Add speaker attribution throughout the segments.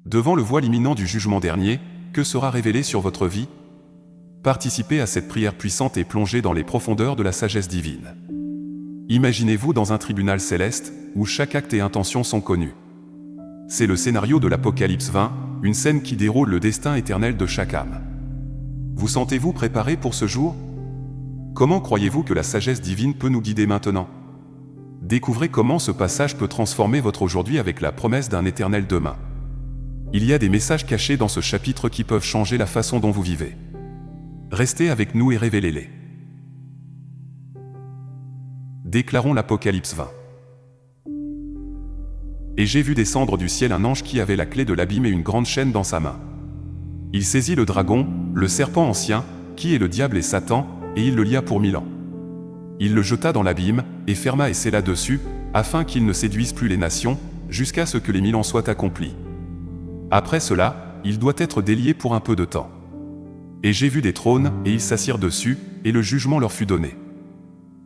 Speaker 1: Devant le voile imminent du jugement dernier, que sera révélé sur votre vie? Participez à cette prière puissante et plongez dans les profondeurs de la sagesse divine. Imaginez-vous dans un tribunal céleste, où chaque acte et intention sont connus. C'est le scénario de l'Apocalypse 20, une scène qui déroule le destin éternel de chaque âme. Vous sentez-vous préparé pour ce jour? Comment croyez-vous que la sagesse divine peut nous guider maintenant? Découvrez comment ce passage peut transformer votre aujourd'hui avec la promesse d'un éternel demain. Il y a des messages cachés dans ce chapitre qui peuvent changer la façon dont vous vivez. Restez avec nous et révélez-les. Déclarons l'Apocalypse 20. Et j'ai vu descendre du ciel un ange qui avait la clé de l'abîme et une grande chaîne dans sa main. Il saisit le dragon, le serpent ancien, qui est le diable et Satan, et il le lia pour 1000 ans. Il le jeta dans l'abîme, et ferma et scella dessus, afin qu'il ne séduise plus les nations, jusqu'à ce que les 1000 ans soient accomplis. Après cela, il doit être délié pour un peu de temps. Et j'ai vu des trônes, et ils s'assirent dessus, et le jugement leur fut donné.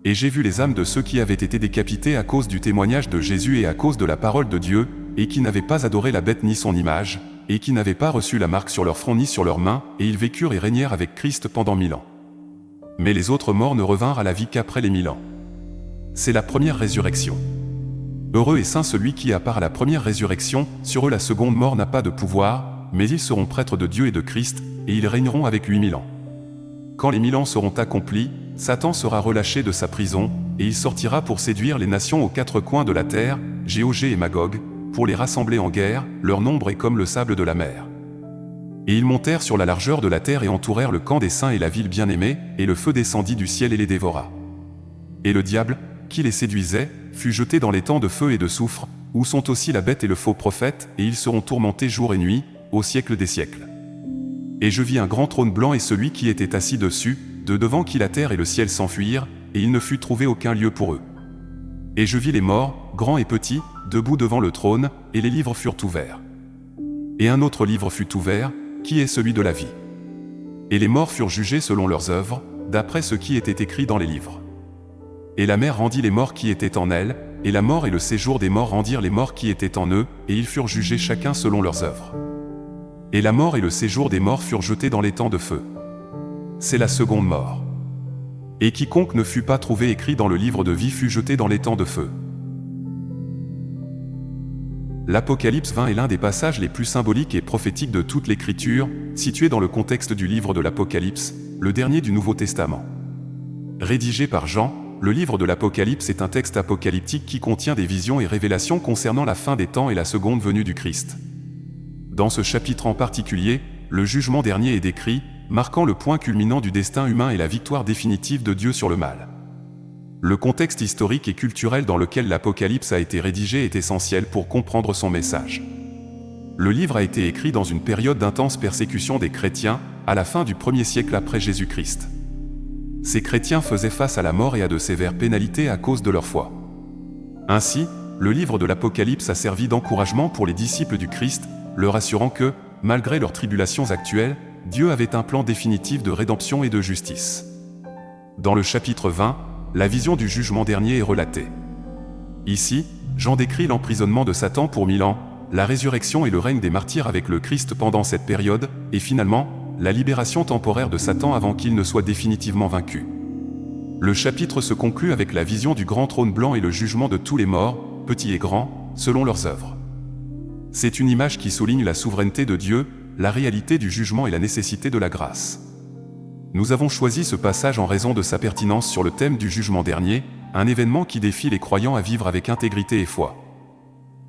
Speaker 1: Et j'ai vu les âmes de ceux qui avaient été décapités à cause du témoignage de Jésus et à cause de la parole de Dieu, et qui n'avaient pas adoré la bête ni son image, et qui n'avaient pas reçu la marque sur leur front ni sur leurs mains, et ils vécurent et régnèrent avec Christ pendant 1000 ans. Mais les autres morts ne revinrent à la vie qu'après les 1000 ans. C'est la première résurrection. Heureux et saint celui qui, à part la première résurrection, sur eux la seconde mort n'a pas de pouvoir, mais ils seront prêtres de Dieu et de Christ, et ils régneront avec lui 1000 ans. Quand les 1000 ans seront accomplis, Satan sera relâché de sa prison, et il sortira pour séduire les nations aux quatre coins de la terre, Gog et Magog, pour les rassembler en guerre, leur nombre est comme le sable de la mer. Et ils montèrent sur la largeur de la terre et entourèrent le camp des saints et la ville bien-aimée, et le feu descendit du ciel et les dévora. Et le diable, qui les séduisait, fut jeté dans les temps de feu et de soufre, où sont aussi la bête et le faux prophète, et ils seront tourmentés jour et nuit, au siècle des siècles. Et je vis un grand trône blanc et celui qui était assis dessus, de devant qui la terre et le ciel s'enfuirent, et il ne fut trouvé aucun lieu pour eux. Et je vis les morts, grands et petits, debout devant le trône, et les livres furent ouverts. Et un autre livre fut ouvert, qui est celui de la vie. Et les morts furent jugés selon leurs œuvres, d'après ce qui était écrit dans les livres. Et la mer rendit les morts qui étaient en elle, et la mort et le séjour des morts rendirent les morts qui étaient en eux, et ils furent jugés chacun selon leurs œuvres. Et la mort et le séjour des morts furent jetés dans les temps de feu. C'est la seconde mort. Et quiconque ne fut pas trouvé écrit dans le livre de vie fut jeté dans les temps de feu. L'Apocalypse 20 est l'un des passages les plus symboliques et prophétiques de toute l'Écriture, situé dans le contexte du livre de l'Apocalypse, le dernier du Nouveau Testament. Rédigé par Jean, le livre de l'Apocalypse est un texte apocalyptique qui contient des visions et révélations concernant la fin des temps et la seconde venue du Christ. Dans ce chapitre en particulier, le jugement dernier est décrit, marquant le point culminant du destin humain et la victoire définitive de Dieu sur le mal. Le contexte historique et culturel dans lequel l'Apocalypse a été rédigé est essentiel pour comprendre son message. Le livre a été écrit dans une période d'intense persécution des chrétiens, à la fin du 1er siècle après Jésus-Christ. Ces chrétiens faisaient face à la mort et à de sévères pénalités à cause de leur foi. Ainsi, le livre de l'Apocalypse a servi d'encouragement pour les disciples du Christ, leur assurant que, malgré leurs tribulations actuelles, Dieu avait un plan définitif de rédemption et de justice. Dans le chapitre 20, la vision du jugement dernier est relatée. Ici, Jean décrit l'emprisonnement de Satan pour 1000 ans, la résurrection et le règne des martyrs avec le Christ pendant cette période, et finalement, la libération temporaire de Satan avant qu'il ne soit définitivement vaincu. Le chapitre se conclut avec la vision du grand trône blanc et le jugement de tous les morts, petits et grands, selon leurs œuvres. C'est une image qui souligne la souveraineté de Dieu, la réalité du jugement et la nécessité de la grâce. Nous avons choisi ce passage en raison de sa pertinence sur le thème du jugement dernier, un événement qui défie les croyants à vivre avec intégrité et foi.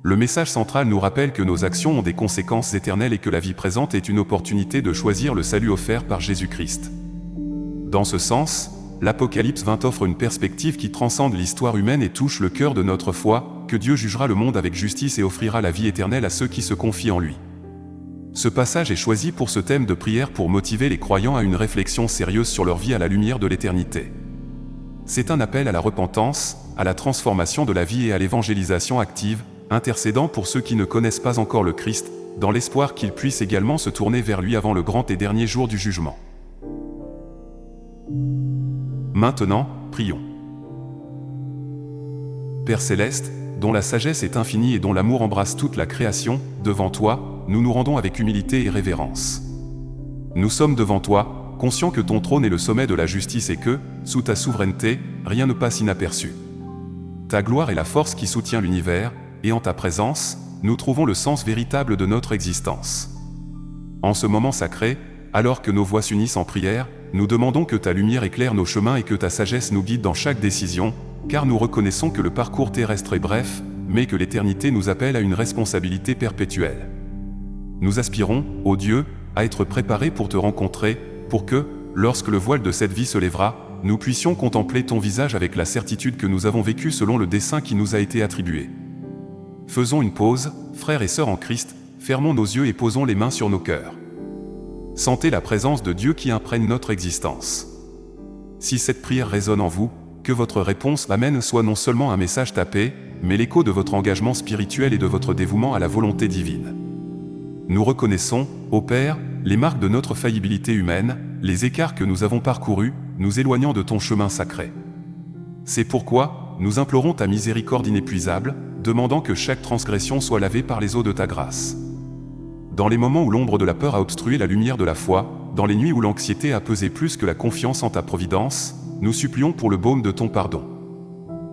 Speaker 1: Le message central nous rappelle que nos actions ont des conséquences éternelles et que la vie présente est une opportunité de choisir le salut offert par Jésus-Christ. Dans ce sens, l'Apocalypse 20 offre une perspective qui transcende l'histoire humaine et touche le cœur de notre foi, que Dieu jugera le monde avec justice et offrira la vie éternelle à ceux qui se confient en lui. Ce passage est choisi pour ce thème de prière pour motiver les croyants à une réflexion sérieuse sur leur vie à la lumière de l'éternité. C'est un appel à la repentance, à la transformation de la vie et à l'évangélisation active, intercédant pour ceux qui ne connaissent pas encore le Christ, dans l'espoir qu'ils puissent également se tourner vers lui avant le grand et dernier jour du jugement. Maintenant, prions. Père céleste, dont la sagesse est infinie et dont l'amour embrasse toute la création, devant toi, nous nous rendons avec humilité et révérence. Nous sommes devant toi, conscients que ton trône est le sommet de la justice et que, sous ta souveraineté, rien ne passe inaperçu. Ta gloire est la force qui soutient l'univers, et en ta présence, nous trouvons le sens véritable de notre existence. En ce moment sacré, alors que nos voix s'unissent en prière, nous demandons que ta lumière éclaire nos chemins et que ta sagesse nous guide dans chaque décision, car nous reconnaissons que le parcours terrestre est bref, mais que l'éternité nous appelle à une responsabilité perpétuelle. Nous aspirons, ô Dieu, à être préparés pour te rencontrer, pour que, lorsque le voile de cette vie se lèvera, nous puissions contempler ton visage avec la certitude que nous avons vécu selon le dessein qui nous a été attribué. Faisons une pause, frères et sœurs en Christ, fermons nos yeux et posons les mains sur nos cœurs. Sentez la présence de Dieu qui imprègne notre existence. Si cette prière résonne en vous, que votre réponse amène soit non seulement un message tapé, mais l'écho de votre engagement spirituel et de votre dévouement à la volonté divine. Nous reconnaissons, ô Père, les marques de notre faillibilité humaine, les écarts que nous avons parcourus, nous éloignant de ton chemin sacré. C'est pourquoi, nous implorons ta miséricorde inépuisable, demandant que chaque transgression soit lavée par les eaux de ta grâce. Dans les moments où l'ombre de la peur a obstrué la lumière de la foi, dans les nuits où l'anxiété a pesé plus que la confiance en ta providence, nous supplions pour le baume de ton pardon.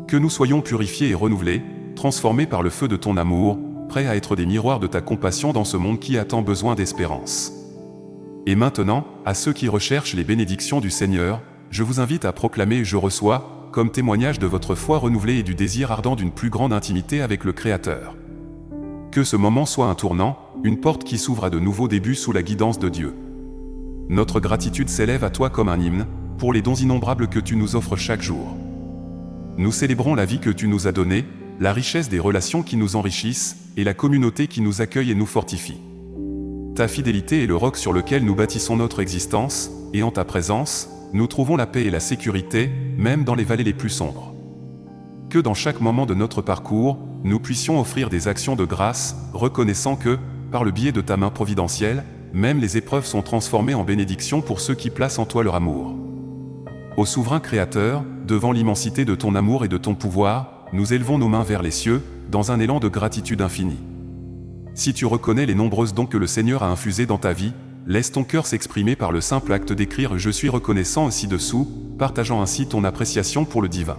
Speaker 1: Que nous soyons purifiés et renouvelés, transformés par le feu de ton amour, prêts à être des miroirs de ta compassion dans ce monde qui a tant besoin d'espérance. Et maintenant, à ceux qui recherchent les bénédictions du Seigneur, je vous invite à proclamer « Je reçois », comme témoignage de votre foi renouvelée et du désir ardent d'une plus grande intimité avec le Créateur. Que ce moment soit un tournant, une porte qui s'ouvre à de nouveaux débuts sous la guidance de Dieu. Notre gratitude s'élève à toi comme un hymne, pour les dons innombrables que tu nous offres chaque jour. Nous célébrons la vie que tu nous as donnée, la richesse des relations qui nous enrichissent, et la communauté qui nous accueille et nous fortifie. Ta fidélité est le roc sur lequel nous bâtissons notre existence, et en ta présence, nous trouvons la paix et la sécurité, même dans les vallées les plus sombres. Que dans chaque moment de notre parcours, nous puissions offrir des actions de grâce, reconnaissant que, par le biais de ta main providentielle, même les épreuves sont transformées en bénédictions pour ceux qui placent en toi leur amour. Ô souverain Créateur, devant l'immensité de ton amour et de ton pouvoir, nous élevons nos mains vers les cieux, dans un élan de gratitude infinie. Si tu reconnais les nombreuses dons que le Seigneur a infusés dans ta vie, laisse ton cœur s'exprimer par le simple acte d'écrire « Je suis reconnaissant » ci-dessous, partageant ainsi ton appréciation pour le divin.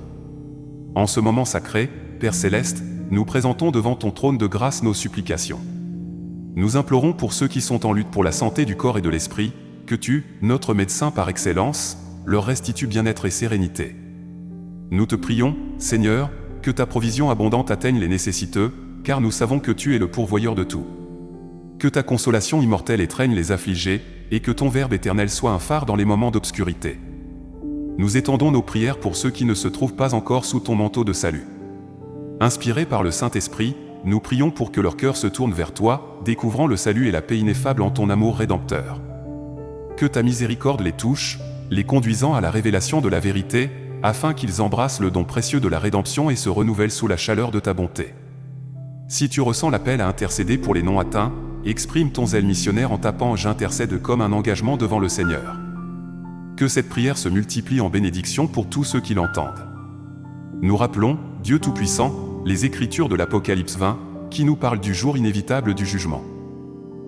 Speaker 1: En ce moment sacré, Père Céleste, nous présentons devant ton trône de grâce nos supplications. Nous implorons pour ceux qui sont en lutte pour la santé du corps et de l'esprit, que tu, notre médecin par excellence, leur restitues bien-être et sérénité. Nous te prions, Seigneur, que ta provision abondante atteigne les nécessiteux, car nous savons que tu es le pourvoyeur de tout. Que ta consolation immortelle étreigne les affligés, et que ton Verbe éternel soit un phare dans les moments d'obscurité. Nous étendons nos prières pour ceux qui ne se trouvent pas encore sous ton manteau de salut. Inspirés par le Saint-Esprit, nous prions pour que leur cœur se tourne vers toi, découvrant le salut et la paix ineffable en ton amour rédempteur. Que ta miséricorde les touche, les conduisant à la révélation de la vérité, afin qu'ils embrassent le don précieux de la rédemption et se renouvellent sous la chaleur de ta bonté. Si tu ressens l'appel à intercéder pour les non atteints, exprime ton zèle missionnaire en tapant « J'intercède » comme un engagement devant le Seigneur. Que cette prière se multiplie en bénédiction pour tous ceux qui l'entendent. Nous rappelons, Dieu Tout-Puissant, les Écritures de l'Apocalypse 20, qui nous parlent du jour inévitable du jugement.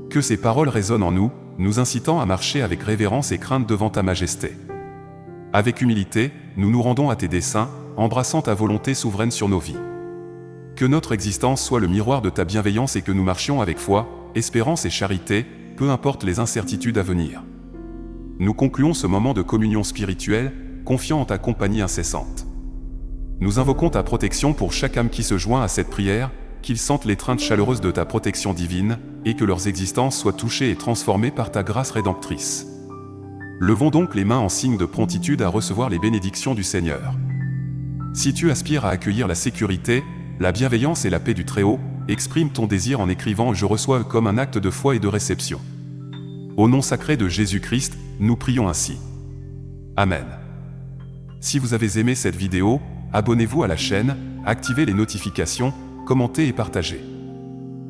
Speaker 1: Que ces paroles résonnent en nous, nous incitant à marcher avec révérence et crainte devant ta majesté. Avec humilité, nous nous rendons à tes desseins, embrassant ta volonté souveraine sur nos vies. Que notre existence soit le miroir de ta bienveillance et que nous marchions avec foi, espérance et charité, peu importe les incertitudes à venir. Nous concluons ce moment de communion spirituelle, confiant en ta compagnie incessante. Nous invoquons ta protection pour chaque âme qui se joint à cette prière, qu'ils sentent l'étreinte chaleureuse de ta protection divine, et que leurs existences soient touchées et transformées par ta grâce rédemptrice. Levons donc les mains en signe de promptitude à recevoir les bénédictions du Seigneur. Si tu aspires à accueillir la sécurité, la bienveillance et la paix du Très-Haut, exprime ton désir en écrivant « Je reçois » comme un acte de foi et de réception. Au nom sacré de Jésus-Christ, nous prions ainsi. Amen. Si vous avez aimé cette vidéo, abonnez-vous à la chaîne, activez les notifications, commentez et partagez.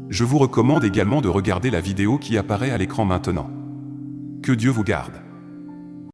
Speaker 1: Je vous recommande également de regarder la vidéo qui apparaît à l'écran maintenant. Que Dieu vous garde.